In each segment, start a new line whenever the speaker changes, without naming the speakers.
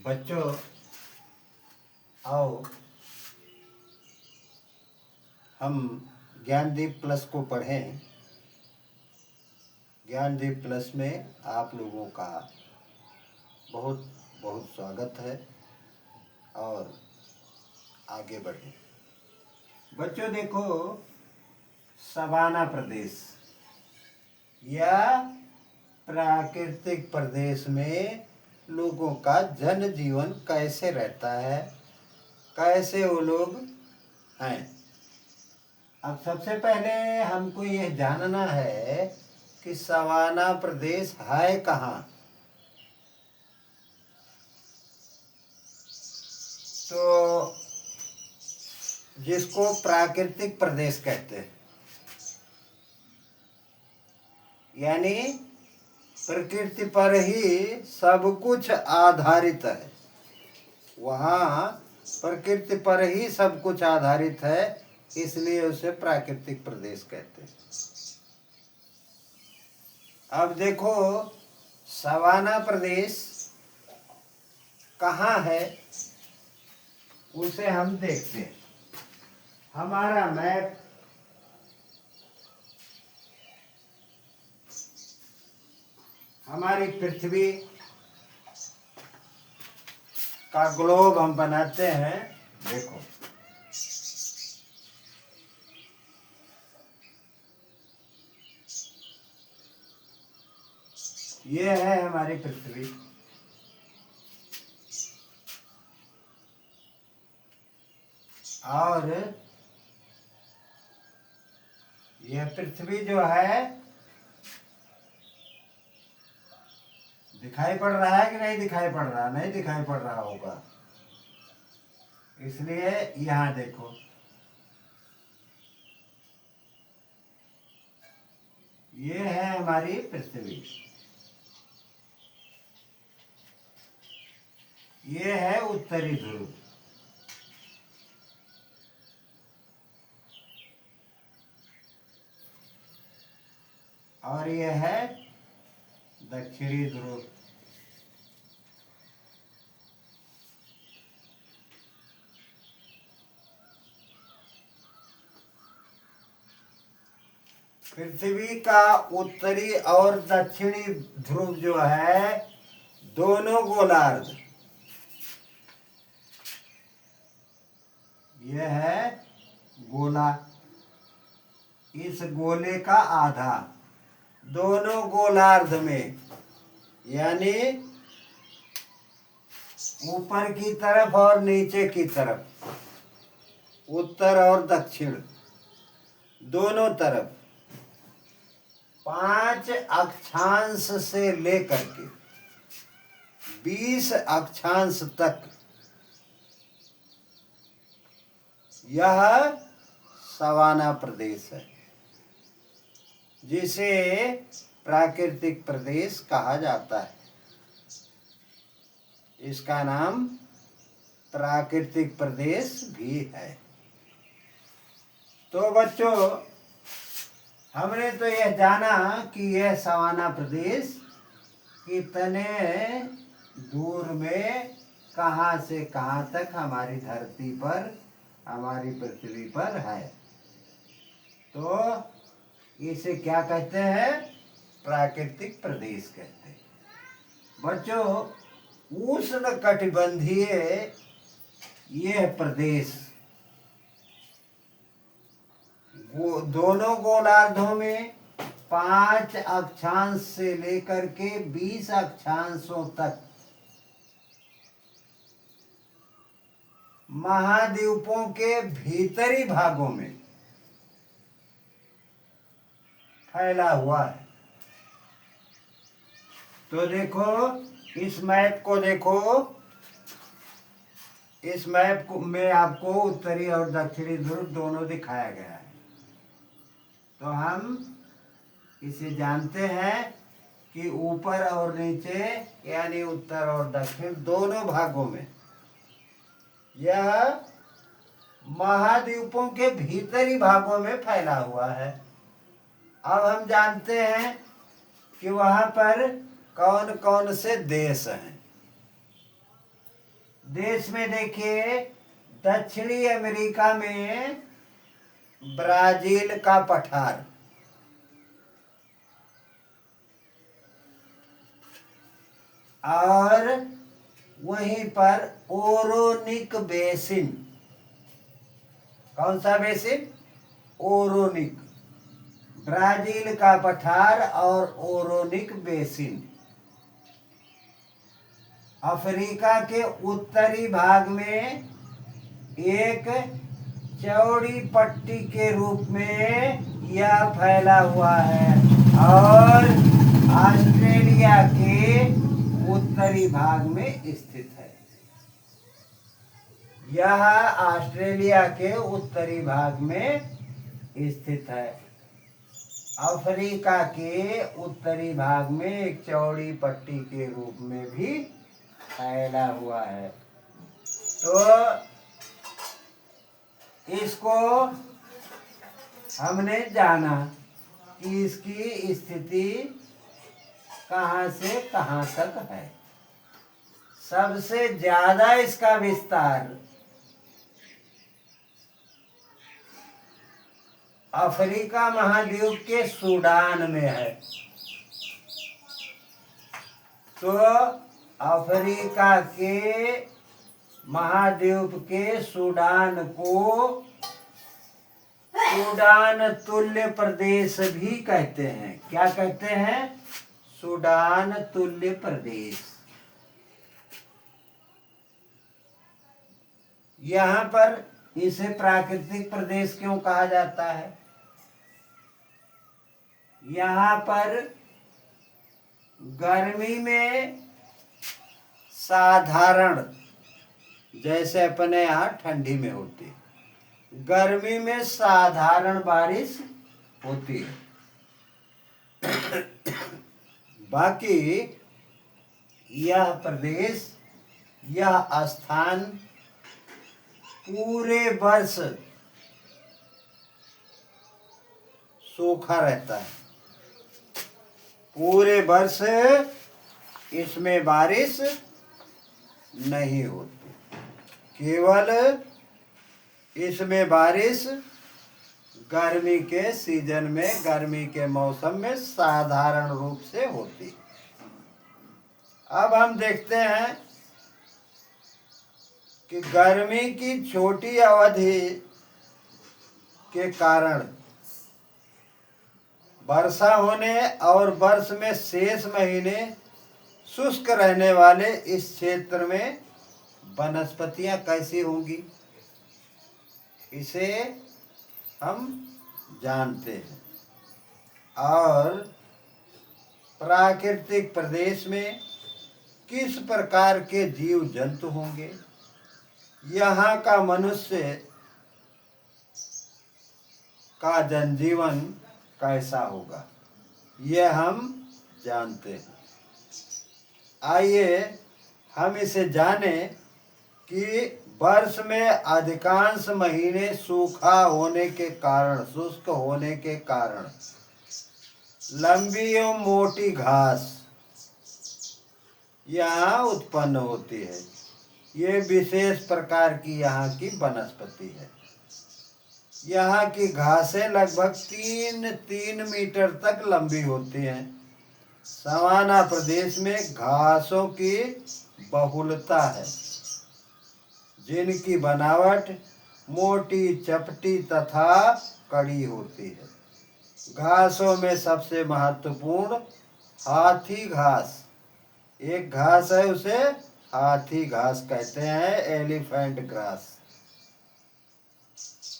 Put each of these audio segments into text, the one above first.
बच्चों, आओ हम ज्ञानदीप प्लस को पढ़ें। ज्ञानदीप प्लस में आप लोगों का बहुत बहुत स्वागत है और आगे बढ़ें। बच्चों देखो, सवाना प्रदेश या प्राकृतिक प्रदेश में लोगों का जनजीवन कैसे रहता है, कैसे वो लोग हैं। अब सबसे पहले हमको यह जानना है कि सवाना प्रदेश है कहाँ। तो जिसको प्राकृतिक प्रदेश कहते हैं, यानी प्रकृति पर ही सब कुछ आधारित है। वहाँ प्रकृति पर ही सब कुछ आधारित है, इसलिए उसे प्राकृतिक प्रदेश कहते हैं। अब देखो, सवाना प्रदेश कहाँ है उसे हम देखते हैं। हमारा मैप हमारी पृथ्वी का ग्लोब हम बनाते हैं। देखो, ये है हमारी पृथ्वी। और यह पृथ्वी जो है, दिखाई पड़ रहा है कि नहीं दिखाई पड़ रहा? नहीं दिखाई पड़ रहा होगा, इसलिए यहाँ देखो, ये है हमारी पृथ्वी। ये है उत्तरी ध्रुव। और ये है दक्षिणी ध्रुव। पृथ्वी का उत्तरी और दक्षिणी ध्रुव जो है, दोनों गोलार्ध। यह है गोला, इस गोले का आधा, दोनों गोलार्ध में, यानी ऊपर की तरफ और नीचे की तरफ, उत्तर और दक्षिण दोनों तरफ 5 अक्षांश से लेकर के 20 अक्षांश तक यह सवाना प्रदेश है, जिसे प्राकृतिक प्रदेश कहा जाता है। इसका नाम प्राकृतिक प्रदेश भी है। तो बच्चों, हमने तो यह जाना कि यह सवाना प्रदेश कितने दूर में, कहाँ से कहाँ तक हमारी धरती पर, हमारी पृथ्वी पर है। तो इसे क्या कहते हैं? प्राकृतिक प्रदेश कहते हैं। बच्चों, उष्ण कटिबंधीय यह प्रदेश दोनों गोलार्धों में 5 अक्षांश से लेकर के 20 अक्षांशों तक महाद्वीपों के भीतरी भागों में फैला हुआ है। तो देखो, इस मैप को देखो, इस मैप में आपको उत्तरी और दक्षिणी ध्रुव दोनों दिखाया गया है। तो हम इसे जानते हैं कि ऊपर और नीचे, यानी उत्तर और दक्षिण दोनों भागों में यह महाद्वीपों के भीतरी भागों में फैला हुआ है। अब हम जानते हैं कि वहाँ पर कौन कौन से देश हैं। देश में देखिए, दक्षिणी अमेरिका में ब्राजील का पठार, और वहीं पर ओरोनिक बेसिन। कौन सा बेसिन? ओरोनिक। ब्राजील का पठार और ओरोनिक बेसिन। अफ्रीका के उत्तरी भाग में एक चौड़ी पट्टी के रूप में यह फैला हुआ है, और ऑस्ट्रेलिया के उत्तरी भाग में स्थित है। यह ऑस्ट्रेलिया के उत्तरी भाग में स्थित है। अफ्रीका के उत्तरी भाग में एक चौड़ी पट्टी के रूप में भी फैला हुआ है। तो इसको हमने जाना कि इसकी स्थिति कहाँ से कहाँ तक है। सबसे ज्यादा इसका विस्तार अफ्रीका महाद्वीप के सूडान में है। तो अफ्रीका के महाद्वीप के सूडान को सूडान तुल्य प्रदेश भी कहते हैं। क्या कहते हैं? सूडान तुल्य प्रदेश। यहाँ पर इसे प्राकृतिक प्रदेश क्यों कहा जाता है? यहाँ पर गर्मी में साधारण, जैसे अपने यहाँ ठंडी में होती है, गर्मी में साधारण बारिश होती है। बाकी यह प्रदेश, यह स्थान पूरे वर्ष सूखा रहता है। पूरे वर्ष इसमें बारिश नहीं होती। केवल इसमें बारिश गर्मी के सीजन में, गर्मी के मौसम में साधारण रूप से होती। अब हम देखते हैं कि गर्मी की छोटी अवधि के कारण वर्षा होने और वर्ष में शेष महीने शुष्क रहने वाले इस क्षेत्र में वनस्पतियां कैसी होंगी, इसे हम जानते हैं। और प्राकृतिक प्रदेश में किस प्रकार के जीव जंतु होंगे, यहाँ का मनुष्य का जनजीवन कैसा होगा, यह हम जानते हैं। आइए हम इसे जानें कि वर्ष में अधिकांश महीने सूखा होने के कारण, शुष्क होने के कारण लंबी एवं मोटी घास यहाँ उत्पन्न होती है। ये विशेष प्रकार की यहाँ की वनस्पति है। यहाँ की घासें लगभग 3 मीटर तक लंबी होती हैं। सवाना प्रदेश में घासों की बहुलता है, जिनकी बनावट मोटी, चपटी तथा कड़ी होती है। घासों में सबसे महत्वपूर्ण हाथी घास, एक घास है, उसे हाथी घास कहते हैं, एलिफेंट ग्रास।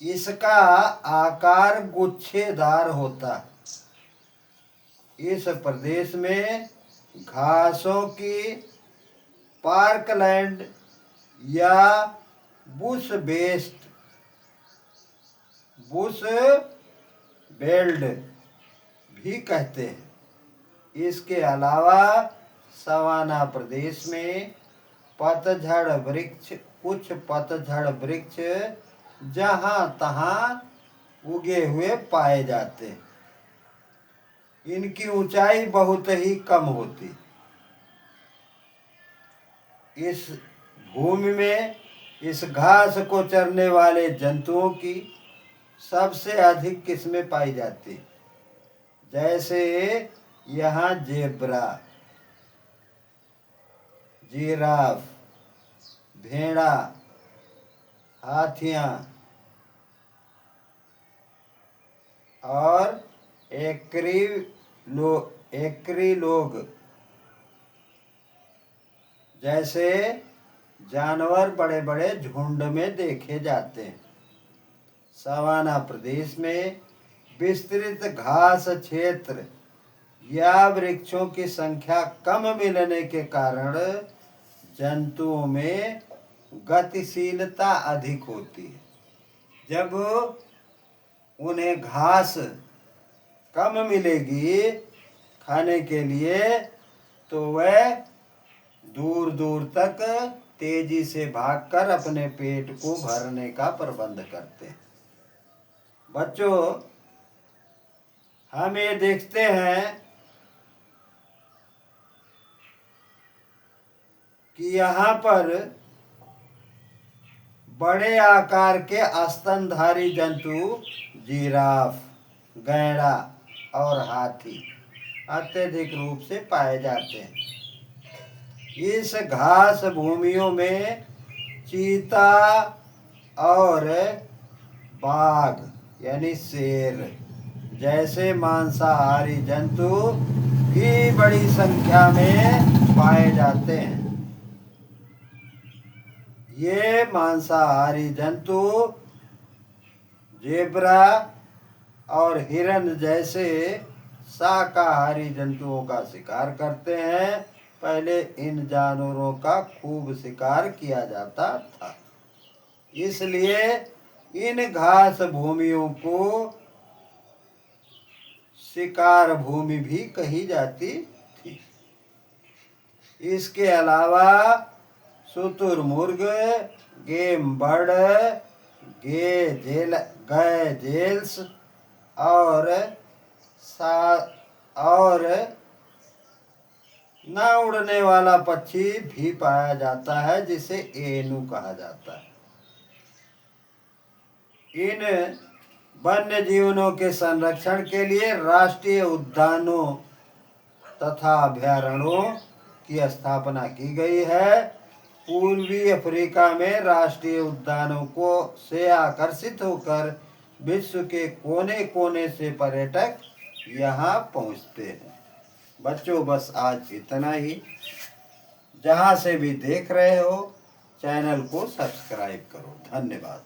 इसका आकार गुच्छेदार होता है। इस प्रदेश में घासों की पार्कलैंड या बुश बेल्ट भी कहते हैं। इसके अलावा सवाना प्रदेश में पतझड़ वृक्ष, कुछ पतझड़ वृक्ष जहाँ तहाँ उगे हुए पाए जाते हैं। इनकी ऊंचाई बहुत ही कम होती। इस भूमि में इस घास को चरने वाले जंतुओं की सबसे अधिक किस्में पाई जाती, जैसे यहाँ जेब्रा, जिराफ, भेड़ा, हाथियाँ और एकरी लोग जैसे जानवर बड़े बड़े झुंड में देखे जाते हैं। सवाना प्रदेश में विस्तृत घास क्षेत्र या वृक्षों की संख्या कम मिलने के कारण जंतुओं में गतिशीलता अधिक होती है। जब उन्हें घास कम मिलेगी खाने के लिए तो वह दूर दूर तक तेजी से भागकर अपने पेट को भरने का प्रबंध करते हैं। बच्चों, हम ये देखते हैं कि यहाँ पर बड़े आकार के स्तनधारी जंतु जिराफ, गैंडा और हाथी अत्यधिक रूप से पाए जाते हैं। इस घास भूमियों में चीता और बाघ यानी शेर जैसे मांसाहारी जंतु भी बड़ी संख्या में पाए जाते हैं। ये मांसाहारी जंतु जेब्रा और हिरन जैसे शाकाहारी जंतुओं का शिकार करते हैं। पहले इन जानवरों का खूब शिकार किया जाता था, इसलिए इन घास भूमियों को शिकार भूमि भी कही जाती थी। इसके अलावा शुतुरमुर्ग, गेम बर्ड, गैजेल्स और न उड़ने वाला पक्षी भी पाया जाता है, जिसे एनू कहा जाता है। इन वन्य जीवनों के संरक्षण के लिए राष्ट्रीय उद्यानों तथा अभयारण्यों की स्थापना की गई है। पूर्वी अफ्रीका में राष्ट्रीय उद्यानों को से आकर्षित होकर विश्व के कोने कोने से पर्यटक यहाँ पहुँचते हैं। बच्चों, बस आज इतना ही। जहाँ से भी देख रहे हो चैनल को सब्सक्राइब करो। धन्यवाद।